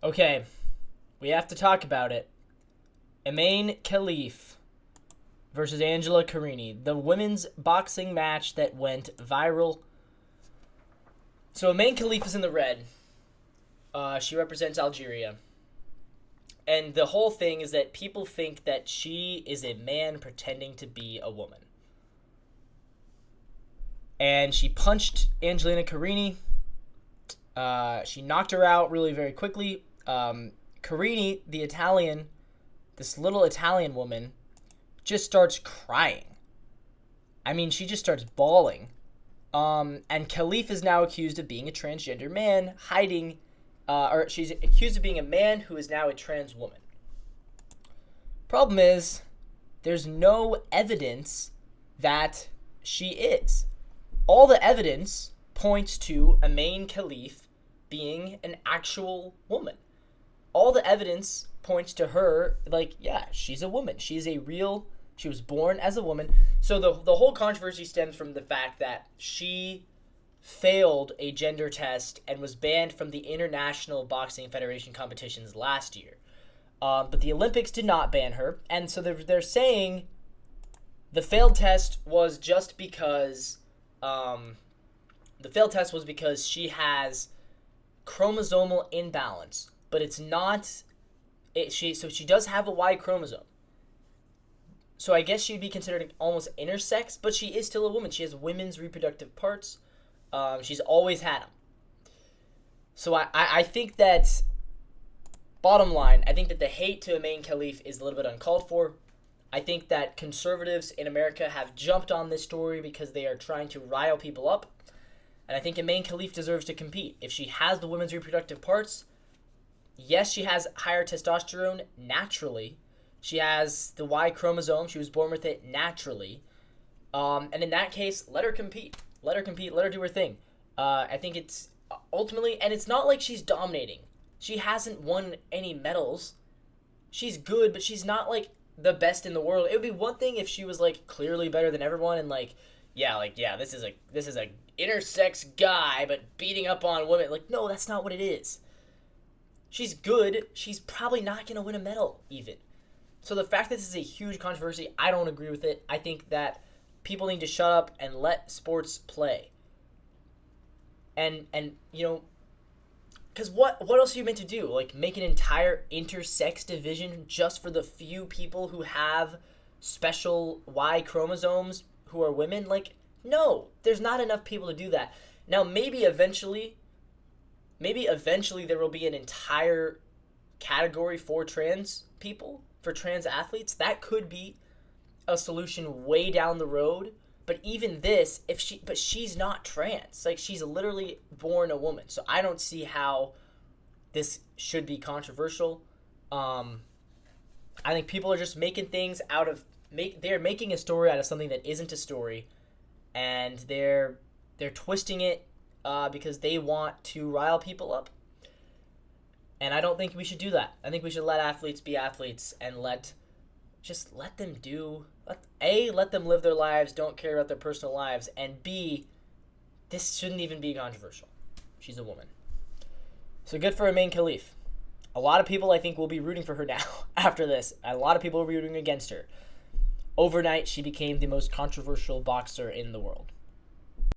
Okay, we have to talk about it. Emaine Khalif versus Angela Carini, the women's boxing match that went viral. So Emaine Khalif is in the red. She represents Algeria. And the whole thing is that people think that she is a man pretending to be a woman. And she punched Angelina Carini. She knocked her out really very quickly. Carini, the Italian, this little Italian woman, just starts crying. I mean, she just starts bawling. And Khalif is now accused of being a transgender man, or she's accused of being a man who is now a trans woman. Problem is, there's no evidence that she is. All the evidence points to Emaine Khalif being an actual woman. All the evidence points to her, like, yeah, she's a woman. She was born as a woman. So the whole controversy stems from the fact that she failed a gender test and was banned from the International Boxing Federation competitions last year. But the Olympics did not ban her. And so they're saying the failed test was just because she has chromosomal imbalance, but it's not. So she does have a Y chromosome. So I guess she'd be considered almost intersex, but she is still a woman. She has women's reproductive parts. She's always had them. So I think that, bottom line, I think that the hate to Emaine Khalif is a little bit uncalled for. I think that conservatives in America have jumped on this story because they are trying to rile people up. And I think Emaine Khalif deserves to compete. If she has the women's reproductive parts, yes, she has higher testosterone naturally. She has the Y chromosome. She was born with it naturally. And in that case, let her compete. Let her compete. Let her do her thing. I think it's ultimately, and it's not like she's dominating. She hasn't won any medals. She's good, but she's not like the best in the world. It would be one thing if she was like clearly better than everyone and this is a intersex guy but beating up on women. Like, no, that's not what it is. She's good. She's probably not going to win a medal even. So the fact that this is a huge controversy, I don't agree with it. I think that people need to shut up and let sports play. And because what else are you meant to do? Like, make an entire intersex division just for the few people who have special Y chromosomes who are women? Like, no, there's not enough people to do that. Now, maybe eventually there will be an entire category for trans people, for trans athletes. That could be a solution way down the road. But even this, but she's not trans. Like, she's literally born a woman. So I don't see how this should be controversial. I think people are just making things they're making a story out of something that isn't a story, and they're twisting it because they want to rile people up. And I don't think we should do that. I think we should let athletes be athletes and let them live their lives, don't care about their personal lives, and B, this shouldn't even be controversial. She's a woman. So good for Emaine Khalif. A lot of people, I think, will be rooting for her now after this. A lot of people will be rooting against her. Overnight, she became the most controversial boxer in the world.